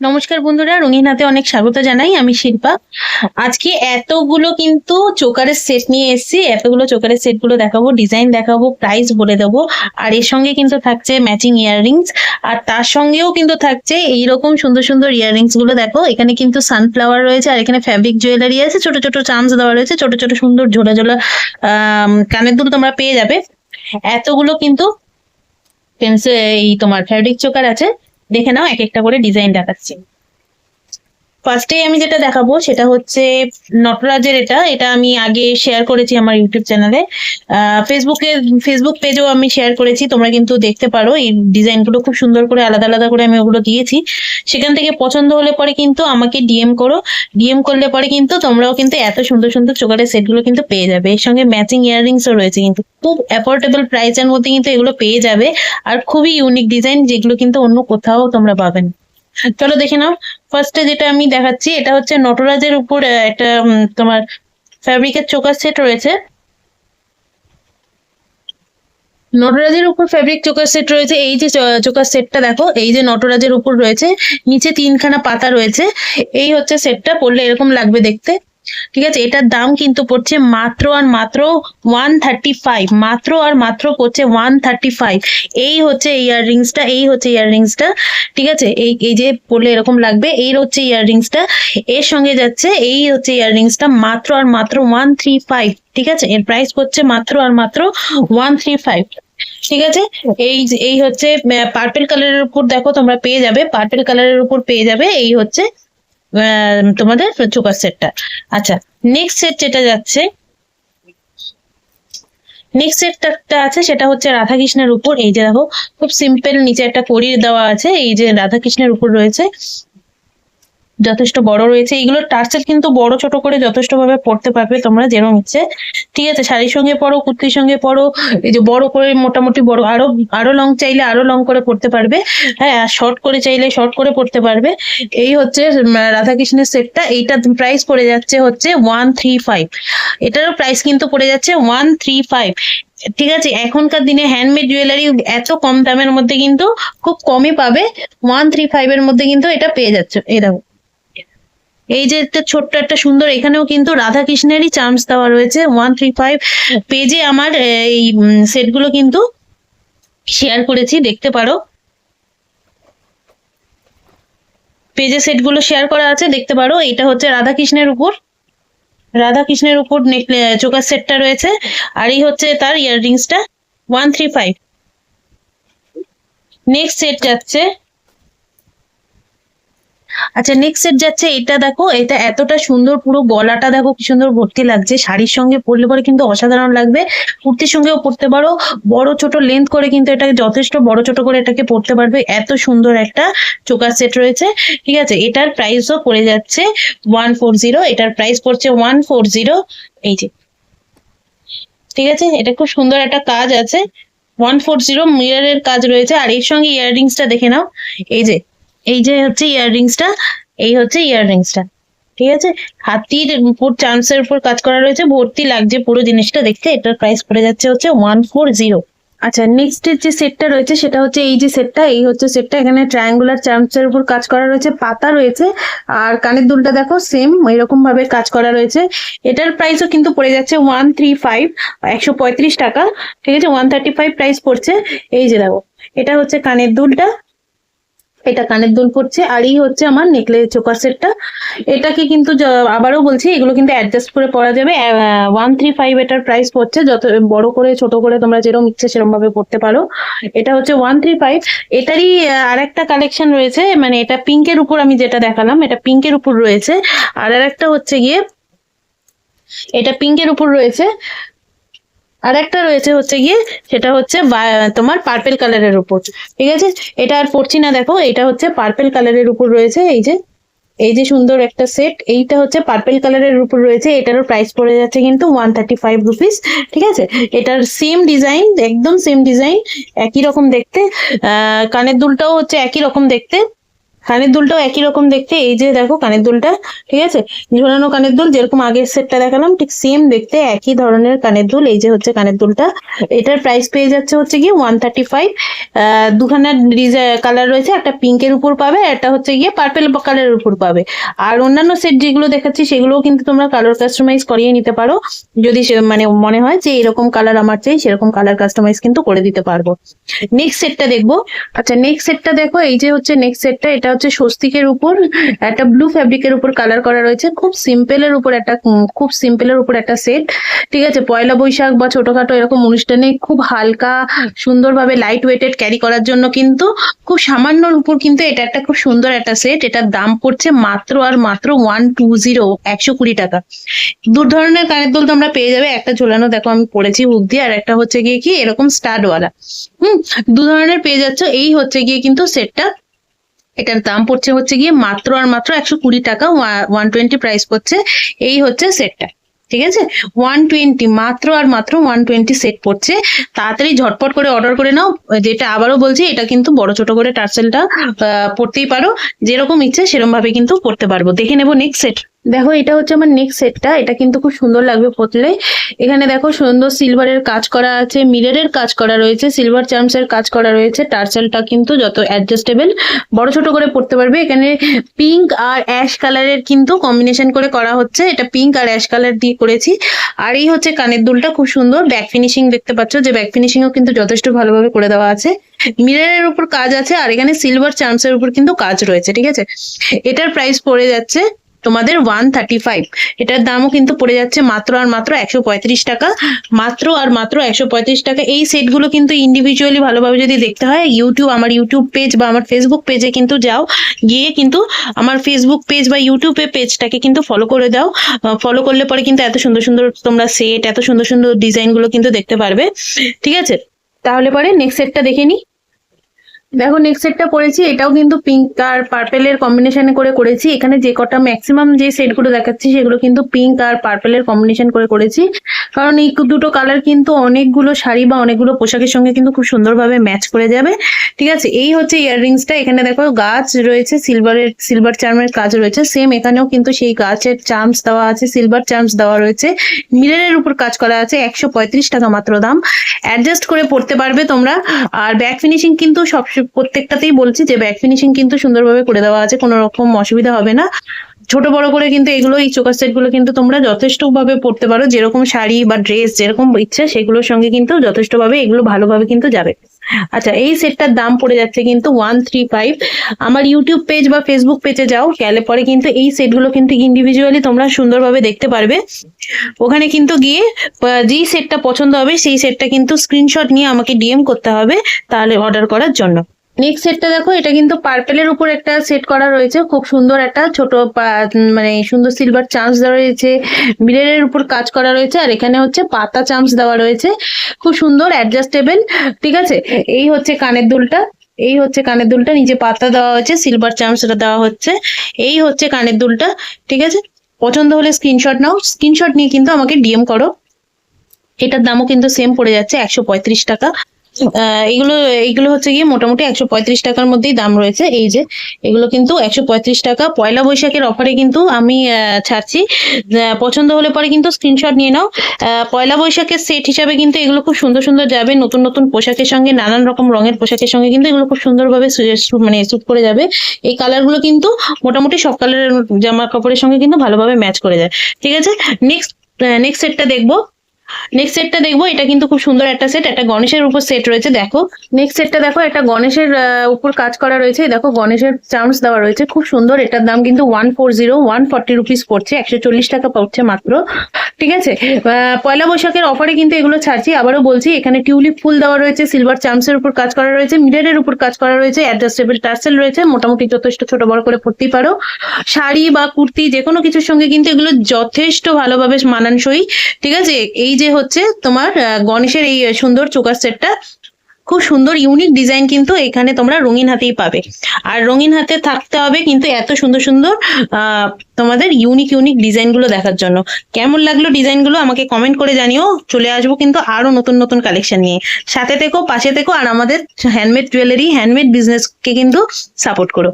নমস্কার বন্ধুরা, রঙিন হাতে অনেক স্বাগত জানাই। আমি শিল্পা। আজকে এতগুলো কিন্তু চোকারের সেট নিয়ে এসেছি। এতগুলো চোকারের সেট গুলো দেখাবো, ডিজাইন দেখাবো, প্রাইস বলে দেবো। আর এর সঙ্গে কিন্তু থাকছে ম্যাচিং ইয়াররিংস। আর তার সঙ্গেও কিন্তু থাকছে এইরকম সুন্দর সুন্দর ইয়াররিংস গুলো। দেখো, এখানে কিন্তু সানফ্লাওয়ার রয়েছে, আর এখানে ফ্যাব্রিক জুয়েলারি আছে, ছোট ছোট চামচ দেওয়া রয়েছে, ছোট ছোট সুন্দর ঝোলা ঝোলা কানের দুল তোমরা পেয়ে যাবে। এতগুলো কিন্তু পেন্সিল এই তোমার ফ্যাব্রিক চোকার আছে। দেখে নাও, এক একটা করে ডিজাইন দেখাচ্ছি। ফার্স্টে আমি যেটা দেখাবো সেটা হচ্ছে নটরাজের। এটা এটা আমি আগে শেয়ার করেছি আমার ইউটিউব চ্যানেলে, ফেসবুক পেজেও আমি শেয়ার করেছি। তোমরা কিন্তু দেখতে পারো, এই ডিজাইনগুলো খুব সুন্দর করে আলাদা আলাদা করে আমি ওগুলো দিয়েছি। সেখান থেকে পছন্দ হলে পরে কিন্তু আমাকে ডিএম করো। ডিএম করলে পরে কিন্তু তোমরাও কিন্তু এত সুন্দর সুন্দর চোকারের সেটগুলো কিন্তু পেয়ে যাবে। এর সঙ্গে ম্যাচিং ইয়াররিংসও রয়েছে, কিন্তু খুব অ্যাফোর্ডেবল প্রাইসের মধ্যে কিন্তু এগুলো পেয়ে যাবে। আর খুবই ইউনিক ডিজাইন, যেগুলো কিন্তু অন্য কোথাও তোমরা পাবেন। চলো দেখে নাও। ফার্স্টে যেটা আমি দেখাচ্ছি, এটা হচ্ছে নটরাজের উপর একটা তোমার ফ্যাব্রিকের চোকার সেট রয়েছে। নটরাজের উপর ফ্যাব্রিক চোকার সেট রয়েছে। এই যে চোকার সেটটা দেখো, এই যে নটরাজের উপর রয়েছে, নিচে তিনখানা পাতা রয়েছে। এই হচ্ছে সেটটা, পরলে এরকম লাগবে দেখতে। ঠিক আছে, এটার দাম কিন্তু পড়ছে মাত্র আর মাত্র 135। মাত্র আর মাত্র পড়ছে 135। এই হচ্ছে ইয়াররিংসটা, এই হচ্ছে ইয়াররিংসটা। ঠিক আছে, এই এই যে পরলে এরকম লাগবে, এই হচ্ছে ইয়াররিংসটা। এর সঙ্গে যাচ্ছে, এই হচ্ছে ইয়াররিংসটা, মাত্র আর মাত্র 135। ঠিক আছে, এর প্রাইস পড়ছে মাত্র আর মাত্র 135। ঠিক আছে, এই হচ্ছে পার্পেল কালারের উপর দেখো তোমরা পেয়ে যাবে, পার্পেল কালারের উপর পেয়ে যাবে। এই হচ্ছে তোমাদের চোকার সেটটা। আচ্ছা, নেক্সট সেট যেটা যাচ্ছে, নেক্সট সেটটা আছে সেটা হচ্ছে রাধাকৃষ্ণের উপর। এই যে দেখো, খুব সিম্পল, নিচে একটা কড়ি দেওয়া আছে। এই যে রাধাকৃষ্ণের উপর রয়েছে, যথেষ্ট বড় রয়েছে। এইগুলোর টার্সেল কিন্তু বড় ছোট করে যথেষ্ট ভাবে পড়তে পারবে তোমরা, যেরকম ইচ্ছে। ঠিক আছে, শাড়ির সঙ্গে পরো, কুর্তির সঙ্গে পরো। এই যে বড় করে, মোটামুটি বড়, আরো আরো লং চাইলে আরো লং করে পড়তে পারবে। হ্যাঁ, আর শর্ট করে চাইলে শর্ট করে পড়তে পারবে। এই হচ্ছে রাধাকৃষ্ণের সেটটা। এইটার প্রাইস পড়ে যাচ্ছে হচ্ছে 135। এটারও প্রাইস কিন্তু পড়ে যাচ্ছে 135। ঠিক আছে, এখনকার দিনে হ্যান্ডমেড জুয়েলারি এত কম দামের মধ্যে কিন্তু খুব কমই পাবে। 135 এর মধ্যে কিন্তু এটা পেয়ে যাচ্ছে। এই দেখো, এই যে একটা ছোট্ট একটা সুন্দর, এখানেও কিন্তু রাধা কৃষ্ণেরই চার্মস দেওয়া রয়েছে। 135 পেজে আমার এই সেটগুলো কিন্তু শেয়ার করেছি, দেখতে পারো। পেজে সেটগুলো শেয়ার করা আছে, দেখতে পারো। এটা হচ্ছে রাধাকৃষ্ণের উপর, রাধাকৃষ্ণের উপর চোকার সেটটা রয়েছে। আর এই হচ্ছে তার ইয়াররিংসটা, 135। নেক্সট সেট যাচ্ছে। আচ্ছা, নেক্সট সেট যাচ্ছে, এটা দেখো, এটা এতটা সুন্দর, পুরো গলাটা দেখো কি সুন্দর ভর্তি লাগছে। শাড়ির সঙ্গে পরলে পরে কিন্তু অসাধারণ লাগবে। কুর্তির সঙ্গেও পরতে পারো, বড় ছোট লেন্থ করে কিন্তু এটাকে যথেষ্ট বড় ছোট করে এটাকে পরতে পারবে। এত সুন্দর একটা চোকার সেট রয়েছে। ঠিক আছে, এটার প্রাইসও পড়ে যাচ্ছে 140। এটার প্রাইস পড়ছে 140। এই যে, ঠিক আছে, এটা খুব সুন্দর একটা কাজ আছে। 140 মিররের কাজ রয়েছে। আর এর সঙ্গে ইয়াররিংসটা দেখে নাও। এই যে, এই যে হচ্ছে ইয়াররিংসটা, এই হচ্ছে ইয়াররিংসটা। ঠিক আছে, হাতির উপর চান্সের উপর কাজ করা রয়েছে, ভর্তি লাগছে পুরো জিনিসটা দেখতে। এটার প্রাইস পড়ে যাচ্ছে হচ্ছে 140। আচ্ছা, নেক্সট যে সেটটা রয়েছে সেটা হচ্ছে এই যে সেটটা, এই হচ্ছে সেটটা। এখানে ট্রায়াঙ্গুলার চার্মসের উপর কাজ করা রয়েছে, পাতা রয়েছে। আর কানের দুলটা দেখো, সেম এরকম ভাবে কাজ করা রয়েছে। এটার প্রাইসও কিন্তু পড়ে যাচ্ছে 135, 135 টাকা। ঠিক আছে, 135 প্রাইস পড়ছে। এই যে দেখো, এটা হচ্ছে কানের দুলটা, এটা কানের দুল পড়ছে। আর এই হচ্ছে আমার নেকলেস চোকার সেটটা। এটাকে কিন্তু আবারও বলছি, এগুলো কিন্তু অ্যাডজাস্ট করে পরা যাবে। 135 এটার প্রাইস পড়ছে। যত বড় করে ছোট করে তোমরা যেরকম ইচ্ছে সেরকম ভাবে পড়তে পারো। এটা হচ্ছে 135। এটারই আরেকটা কালেকশন রয়েছে, মানে এটা পিঙ্কের উপর, আমি যেটা দেখালাম এটা পিঙ্কের উপর রয়েছে। আর আরেকটা হচ্ছে গিয়ে, এটা পিঙ্কের উপর রয়েছে। আর একটা রয়েছে হচ্ছে গিয়ে, সেটা হচ্ছে তোমার পার্পেল কালারের উপর। ঠিক আছে, এটা আর পড়ছি না, দেখো, এটা হচ্ছে পার্পেল কালারের উপর রয়েছে। এই যে, এই যে সুন্দর একটা সেট, এইটা হচ্ছে পার্পেল কালারের উপর রয়েছে। এটারও প্রাইস পড়ে যাচ্ছে কিন্তু 135 রুপিস। ঠিক আছে, এটার সেম ডিজাইন, একদম সেম ডিজাইন, একই রকম দেখতে। কানের দুলটাও হচ্ছে একই রকম দেখতে। কানের দুলটাও একই রকম দেখতে, এই যে দেখো কানের দুলটা, ঠিক আছে, ঝোলানো কানের দুল, যেরকম আগের সেটটা দেখালাম ঠিক সেম দেখতে একই ধরনের কানের দুল। এই যে হচ্ছে কানের দুলটা, এটার প্রাইস পেয়ে যাচ্ছে হচ্ছে গিয়ে 135। দুখানা কালার রয়েছে, একটা পিঙ্কের উপর পাবে, একটা হচ্ছে গিয়ে পার্পেল কালারের উপর পাবে। আর অন্যান্য সেট যেগুলো দেখাচ্ছি সেগুলোও কিন্তু তোমরা কালার কাস্টমাইজ করিয়ে নিতে পারো, যদি মানে মনে হয় যে এরকম কালার আমার চাই, সেরকম কালার কাস্টমাইজ কিন্তু করে দিতে পারবো। নেক্সট সেটটা দেখবো। আচ্ছা নেক্সট সেটটা দেখো, এই যে হচ্ছে নেক্সট সেটটা, এটা হচ্ছে স্বস্তিকের উপর একটা ব্লু ফ্যাব্রিকের উপর কালার করা রয়েছে, খুব সিম্পলের উপর একটা সেট, ঠিক আছে। পয়লা বৈশাখ বা ছোটখাটো এরকম অনুষ্ঠানে খুব হালকা সুন্দরভাবে লাইট ওয়েটেড ক্যারি করার জন্য কিন্তু খুব সামান্যর উপর কিন্তু এটা একটা খুব সুন্দর একটা সেট। এটার দাম পড়ছে মাত্র আর মাত্র 120 টাকা। দু ধরনের কানের দুল তোমরা পেয়ে যাবে, একটা ঝোলানো দেখো আমি পরেছি হুক দিয়ে, আর একটা হচ্ছে গিয়ে কি এরকম স্টাড ওয়ালা। দু ধরনের পেয়ে যাচ্ছ। এই হচ্ছে গিয়ে কিন্তু সেটটা, এটার দাম পড়ছে হচ্ছে গিয়ে মাত্র আর মাত্র 120 টাকা, 120 প্রাইস পড়ছে। এই হচ্ছে সেটটা, ঠিক আছে, 120, মাত্র আর মাত্র 120 সেট পড়ছে। তাড়াতাড়ি ঝটপট করে অর্ডার করে নাও। যেটা আবারও বলছি, এটা কিন্তু বড় ছোট করে টার্সেলটা পড়তেই পারো, যেরকম ইচ্ছে সেরকম ভাবে কিন্তু পড়তে পারবো। দেখে নেবো নেক্সট সেট। দেখো এটা হচ্ছে আমার নেক্সট সেটটা, এটা কিন্তু খুব সুন্দর লাগবে পরলে। এখানে দেখো সুন্দর সিলভারের কাজ করা আছে, মিররের কাজ করা রয়েছে, সিলভার চার্মস এর কাজ করা রয়েছে। টার্সেলটা কিন্তু যত অ্যাডজাস্টেবল, বড় ছোট করে পড়তে পারবে। এখানে পিঙ্ক আর অ্যাশ কালারের কিন্তু কম্বিনেশন করে করা হচ্ছে, এটা পিঙ্ক আর অ্যাশ কালার দিয়ে করেছি। আর এই হচ্ছে কানের দুলটা, খুব সুন্দর ব্যাক ফিনিশিং দেখতে পাচ্ছ, যে ব্যাক ফিনিশিংও কিন্তু যথেষ্ট ভালোভাবে করে দেওয়া আছে। মিররের উপর কাজ আছে, আর এখানে সিলভার চার্মস এর উপর কিন্তু কাজ রয়েছে, ঠিক আছে। এটার প্রাইস পড়ে যাচ্ছে তোমাদের 135। এটার দামও কিন্তু পড়ে যাচ্ছে মাত্র আর মাত্র 135 টাকা, মাত্র আর মাত্র 135 টাকা। এই সেটগুলো কিন্তু ইন্ডিভিজুয়ালি ভালোভাবে যদি দেখতে হয়, আমার ইউটিউব পেজ বা আমার ফেসবুক পেজে কিন্তু যাও, গিয়ে কিন্তু আমার ফেসবুক পেজ বা ইউটিউবে পেজটাকে কিন্তু ফলো করে দাও। ফলো করলে পরে কিন্তু এত সুন্দর সুন্দর তোমরা সেট, এত সুন্দর সুন্দর ডিজাইন গুলো কিন্তু দেখতে পারবে, ঠিক আছে। তাহলে পরে নেক্সট সেটটা দেখে নি। দেখো নেক্সট সেটটা পরেছি, এটাও কিন্তু পিঙ্ক আর পার্পেলের কম্বিনেশনে করে করেছি। এখানে যে কটা ম্যাক্সিমাম যে সেটগুলো দেখাচ্ছি সেগুলো কিন্তু পিঙ্ক আর পার্পেলের কম্বিনেশন করে করেছি, কারণ এই দুটো কালার কিন্তু অনেকগুলো শাড়ি বা অনেকগুলো পোশাকের সঙ্গে কিন্তু খুব সুন্দরভাবে ম্যাচ করে যাবে, ঠিক আছে। এই হচ্ছে ইয়াররিংসটা, এখানে দেখো গাছ রয়েছে, সিলভার চার্মের কাজ রয়েছে, সেম এখানেও কিন্তু সেই গাছের চার্মস দেওয়া আছে, সিলভার চার্মস দেওয়া রয়েছে, মিররের উপর কাজ করা আছে। 135 টাকা মাত্র দাম, অ্যাডজাস্ট করে পড়তে পারবে তোমরা। আর ব্যাক ফিনিশিং কিন্তু প্রত্যেকটাতেই বলছি যে ব্যাক ফিনিশিং কিন্তু সুন্দরভাবে করে দেওয়া আছে, কোনো রকম অসুবিধা হবে না। ছোট বড় করে কিন্তু এগুলো, এই চোকার সেট গুলো কিন্তু তোমরা যথেষ্ট ভাবে পড়তে পারো, যেরকম শাড়ি বা ড্রেস যেরকম ইচ্ছা সেগুলোর সঙ্গে কিন্তু যথেষ্ট ভাবে এগুলো ভালোভাবে কিন্তু যাবে। আচ্ছা এই সেটটার দাম পড়ে যাচ্ছে কিন্তু 135। আমার ইউটিউব পেজ বা ফেসবুক পেজে যাও, গেলে পরে কিন্তু এই সেটগুলো কিন্তু ইন্ডিভিজুয়ালি তোমরা সুন্দরভাবে দেখতে পারবে। ওখানে কিন্তু গিয়ে যেই সেটটা পছন্দ হবে সেই সেটটা কিন্তু স্ক্রিনশট নিয়ে আমাকে ডিএম করতে হবে, তাহলে অর্ডার করার জন্য। নেক্সট সেটটা দেখো, এটা কিন্তু পার্পেলের উপর একটা সেট করা রয়েছে, খুব সুন্দর একটা ছোট মানে সুন্দর সিলভার চার্মস দেওয়া রয়েছে, মিররের উপর কাজ করা রয়েছে, আর এখানে হচ্ছে পাতা চার্মস দেওয়া রয়েছে, খুব সুন্দর অ্যাডজাস্টেবল, ঠিক আছে। এই হচ্ছে কানের দুলটা, এই হচ্ছে কানের দুলটা, নিচে পাতা দেওয়া হয়েছে, সিলভার চার্মসটা দেওয়া হচ্ছে। এই হচ্ছে কানের দুলটা, ঠিক আছে। পছন্দ হলে স্ক্রিনশট নাও, স্ক্রিনশট নিয়ে কিন্তু আমাকে ডিএম করো। এটার দামও কিন্তু সেম পড়ে যাচ্ছে 135 টাকা। এগুলো এগুলো হচ্ছে গিয়ে মোটামুটি 135 টাকার মধ্যেই দাম রয়েছে। এই যে এগুলো কিন্তু 135 টাকা, পয়লা বৈশাখের অফারে কিন্তু আমি ছাড়ছি। পছন্দ হলে পরে কিন্তু স্ক্রিনশট নিয়ে নাও। পয়লা বৈশাখের সেট হিসাবে কিন্তু এগুলো খুব সুন্দর সুন্দর যাবে, নতুন নতুন পোশাকের সঙ্গে, নানান রকম রঙের পোশাকের সঙ্গে কিন্তু এগুলো খুব সুন্দরভাবে মানে স্যুট করে যাবে। এই কালারগুলো কিন্তু মোটামুটি সব কালারের জামা কাপড়ের সঙ্গে কিন্তু ভালোভাবে ম্যাচ করে যায়, ঠিক আছে। নেক্সট সেটটা দেখবো। এটা কিন্তু খুব সুন্দর একটা সেট, একটা গণেশের উপর সেট রয়েছে। দেখো নেক্সট সেটটা দেখো, এটা গণেশের উপর কাজ করা রয়েছে, দেখো গণেশের চার্মস দেওয়া রয়েছে, খুব সুন্দর। এটার দাম কিন্তু 140 রুপিস পড়ছে, 140 টাকা পড়ছে মাত্র, ঠিক আছে। পয়লা বৈশাখের অফারে কিন্তু এগুলো ছাড়ছি। আবারও বলছি, এখানে টিউলিপ ফুল দেওয়া রয়েছে, সিলভার চার্মসের উপর কাজ করা রয়েছে, মিররের উপর কাজ করা রয়েছে, অ্যাডজাস্টেবল টার্সেল রয়েছে, মোটামুটি যথেষ্ট ছোট বড় করে পড়তেই পারো। শাড়ি বা কুর্তি যে কোনো কিছুর সঙ্গে কিন্তু এগুলো যথেষ্ট ভালোভাবে মানানসই, ঠিক আছে। এই যে হচ্ছে তোমার গণেশের এই সুন্দর চোকার সেটটা, খুব সুন্দর ইউনিক ডিজাইন কিন্তু এখানে তোমরা রঙিন হাতেই পাবে। আর রঙিন হাতে থাকতে হবে কিন্তু এত সুন্দর সুন্দর তোমাদের ইউনিক ডিজাইন গুলো দেখার জন্য। কেমন লাগলো ডিজাইন গুলো আমাকে কমেন্ট করে জানিও। চলে আসবো কিন্তু আরো নতুন নতুন কালেকশন নিয়ে। সাথে থেকো, পাশে থেকো, আর আমাদের হ্যান্ডমেড জুয়েলারি, হ্যান্ডমেড বিজনেস কে কিন্তু সাপোর্ট করো।